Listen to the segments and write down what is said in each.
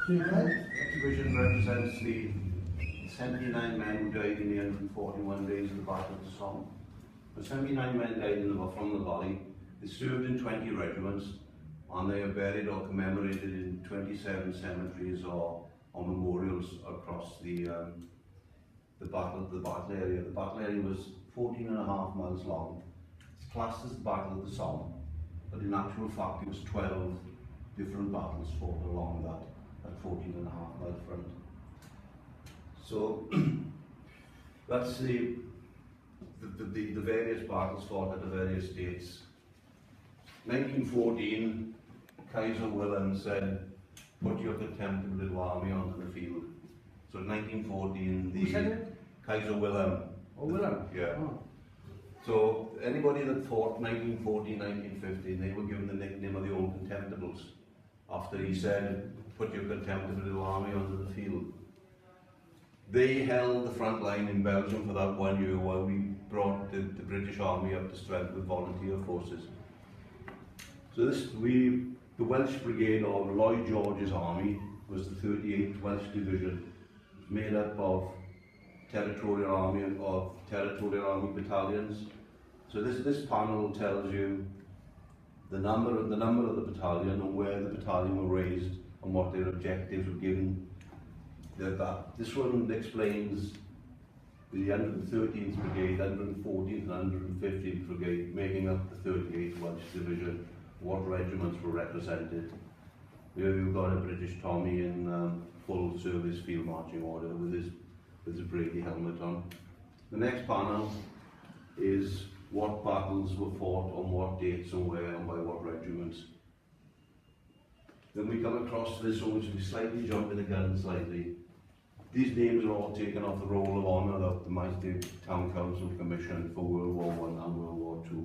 The exhibition represents the 79 men who died in the 141 days of the Battle of the Somme. The 79 men died from the valley. They served in 20 regiments, and they are buried or commemorated in 27 cemeteries or memorials across the battle area. The battle area was 14.5 miles long. It's classed as the Battle of the Somme, but in actual fact it was 12 different battles fought along that 14.5 mile front. So that's the various battles fought at the various dates. 1914, Kaiser Wilhelm said, "Put your contemptible little army onto the field." So in 1914, Who said it? Kaiser Wilhelm. Oh, Wilhelm? Yeah. Oh. So anybody that fought 1914, 1915, they were given the nickname of the Old Contemptibles, after he said, "Put your contemptible little army onto the field." They held the front line in Belgium for that 1 year while we brought the British Army up to strength with volunteer forces. So the Welsh Brigade, or Lloyd George's army, was the 38th Welsh Division, made up of territorial army battalions. So this panel tells you the number of the battalion and where the battalion were raised and what their objectives were given. This one explains the 113th Brigade, 114th and 115th Brigade, making up the 38th Welsh Division, what regiments were represented. Here you've got a British Tommy in full service field marching order with his Brady helmet on. The next panel is what battles were fought on what dates and where and by what regiments. Then we come across this one, which we slightly jumping the gun slightly. These names are all taken off the Roll of Honour that the Mighty Town Council commissioned for World War I and World War II.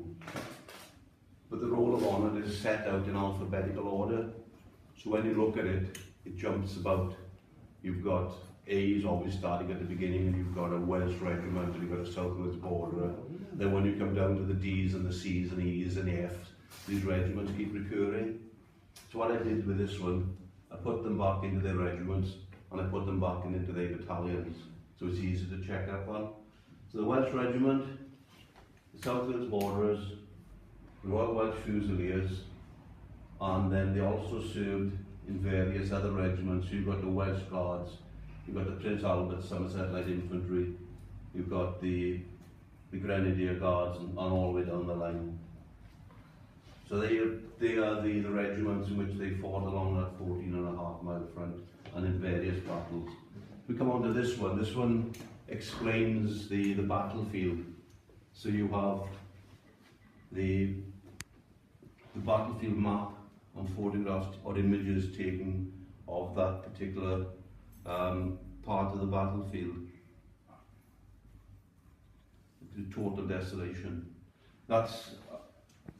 But the Roll of Honour is set out in alphabetical order. So when you look at it, it jumps about. You've got A's always starting at the beginning, and you've got a Welsh regiment, and you've got a Southwards borderer. Then when you come down to the D's and the C's and the E's and the F's, these regiments keep recurring. So what I did with this one, I put them back into their regiments, and I put them back into their battalions, so it's easy to check up on. So the Welsh Regiment, the Southwards Borderers, the Royal Welsh Fusiliers, and then they also served in various other regiments. So you've got the Welsh Guards, you've got the Prince Albert Somerset Light Infantry, you've got the Grenadier Guards, and all the way down the line. So they are the regiments in which they fought along that 14.5 mile front and in various battles. We come on to this one explains the battlefield. So you have the battlefield map and photographs or images taken of that particular part of the battlefield. The total desolation. That's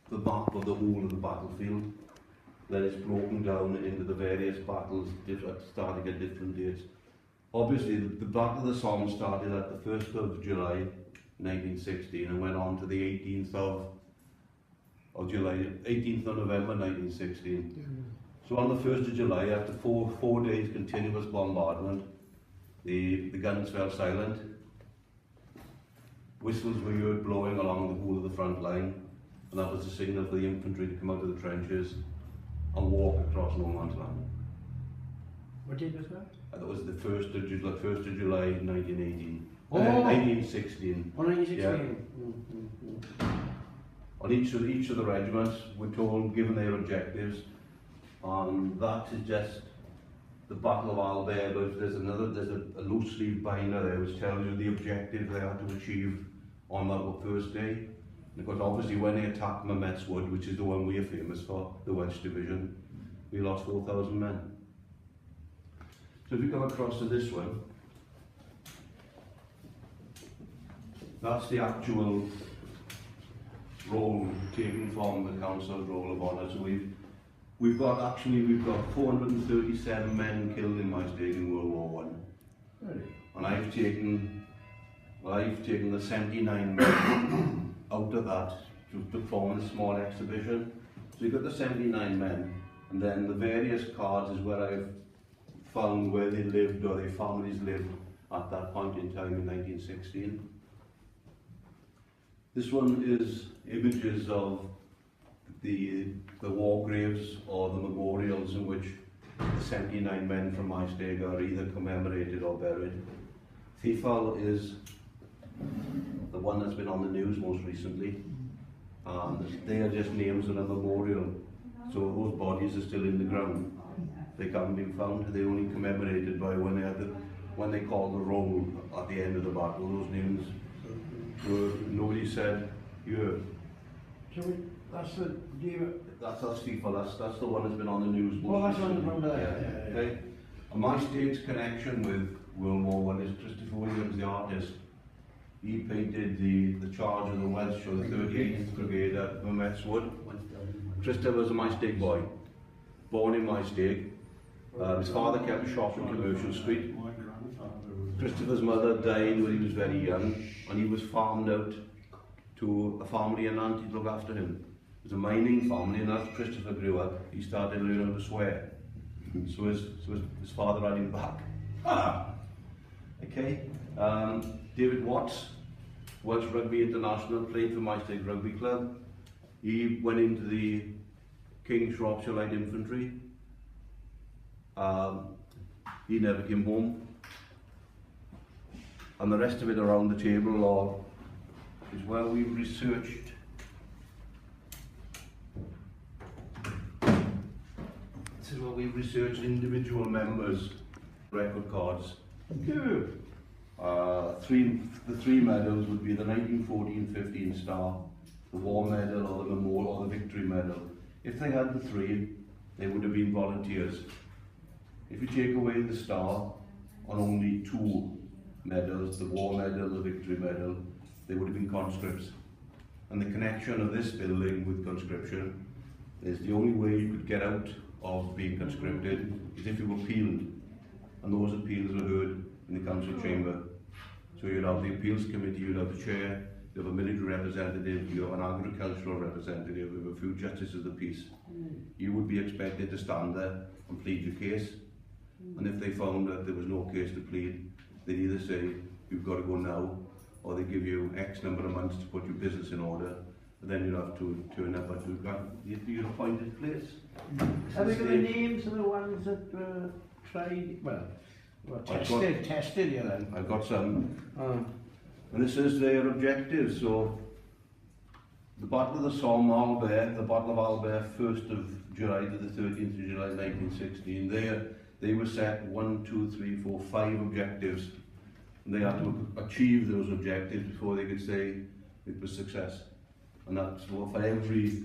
the map of the whole of the battlefield. Then it's broken down into the various battles starting at different dates. Obviously, the Battle of the Somme started at the 1st of July 1916 and went on to the 18th of November 1916. So on the 1st of July, after four days continuous bombardment, the guns fell silent. Whistles were heard blowing along the whole of the front line, and that was the signal for the infantry to come out of the trenches and walk across no man's land. What date was that? That was the 1st of July 1918. Oh. 1916. Oh, 1916. Yeah. On each of the regiments, we're told, given their objectives, and that is just the Battle of Albert, but there's a loose leaf binder there which tells you the objective they had to achieve on that first day. Because obviously when they attacked Mametz Wood, which is the one we are famous for, the Welsh Division, we lost 4,000 men. So if you come across to this one, that's the actual roll taken from the Council's Roll of Honour. So we've got 437 men killed in my state in World War I. Really? And I've taken the 79 men out of that to perform a small exhibition. So you've got the 79 men, and then the various cards is where I've found where they lived or their families lived at that point in time in 1916. This one is images of the war graves or the memorials in which the 79 men from my stake are either commemorated or buried. Thiefal is the one that's been on the news most recently, and they are just names on a memorial, so those bodies are still in the ground. They haven't been found. They're only commemorated by when they called the roll at the end of the battle. Those names were, nobody said, yeah. So that's the deer. That's Thiefal. That's the one that's been on the news most Oh, that's recently. on there. Yeah. Okay. And my state's connection with World War I is Christopher Williams, the artist. He painted the charge of the Welsh or the 38th Brigade at Mermet's Wood. Christopher was a my stake boy, born in my stake. His father kept a shop in Commercial Street. Christopher's mother died when he was very young, and he was farmed out to a family in Nantes to look after him. It was a mining family, and as Christopher grew up, he started learning to swear. So his father had him back. Okay. David Watts, Welsh Rugby International, played for my stake rugby club. He went into the King's Shropshire Light Infantry. He never came home. And the rest of it around the table is where we've researched. This is where we've researched individual members' record cards. The three medals would be the 1914-15 Star, the War Medal or the Memorial or the Victory Medal. If they had the three, they would have been volunteers. If you take away the Star on only two medals, the War Medal, the Victory Medal, they would have been conscripts. And the connection of this building with conscription is the only way you could get out of being conscripted is if you appealed. And those appeals were heard in the council chamber. So you'd have the appeals committee, you'd have the chair, you have a military representative, you have an agricultural representative, you have a few justices of the peace. You would be expected to stand there and plead your case. And if they found that there was no case to plead, they'd either say, you've got to go now, or they give you X number of months to put your business in order, and then you'd have to turn up at your appointed place. Have you got the names of the ones that were tried? Well, tested, you know. I've got some. And this is their objective. So, the Battle of the Somme, Albert, the Battle of Albert, 1st of July to the 13th of July 1916, they were set 1, 2, 3, 4, 5 objectives. And they had to achieve those objectives before they could say it was success. And that's for every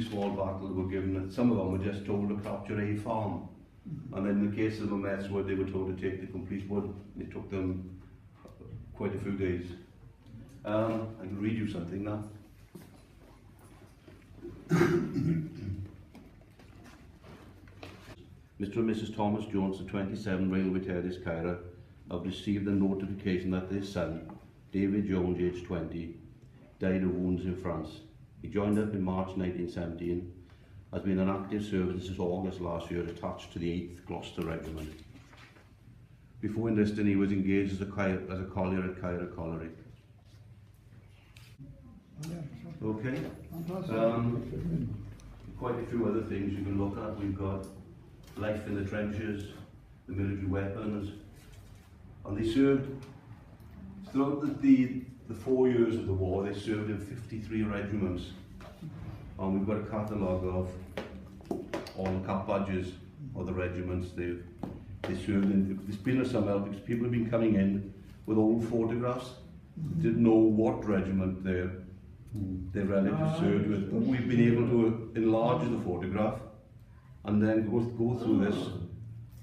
small battle they were given. Some of them were just told to capture a farm. And then in the case of the Mermet's Wood, they were told to take the complete wood. It took them quite a few days. I can read you something now. Mr. and Mrs. Thomas Jones, the 27 Railway Terrace, Cairo, have received a notification that their son, David Jones, aged 20, died of wounds in France. He joined up in March 1917, has been in active service since August last year, attached to the 8th Gloucester Regiment. Before enlisting, he was engaged as a collier at Cairo Colliery. Okay. Quite a few other things you can look at. We've got life in the trenches, the military weapons, and they served throughout the 4 years of the war. They served in 53 regiments, and we've got a catalogue of all the cap badges of the regiments they served in. There's been some help because people have been coming in with old photographs, didn't know what regiment their relatives served with. But we've been able to enlarge the photograph and then go through this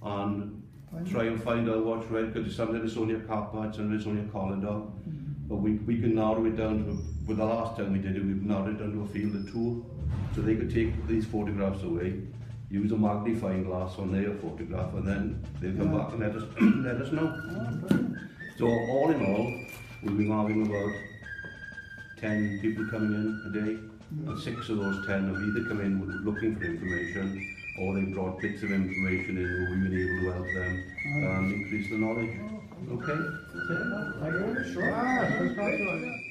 and try and find out what's red, because sometimes it's only a cap badge and it's only a collar dog. But we can narrow it down to, with the last time we did it, we've narrowed it down to a field of 2. So they could take these photographs away, use a magnifying glass on their photograph, and then they'll come back and let us know. So all in all, we've been having about 10 people coming in a day, and 6 of those 10 have either come in looking for information, or they've brought bits of information in where we've been able to help them increase the knowledge. Okay? Thank you. Sure.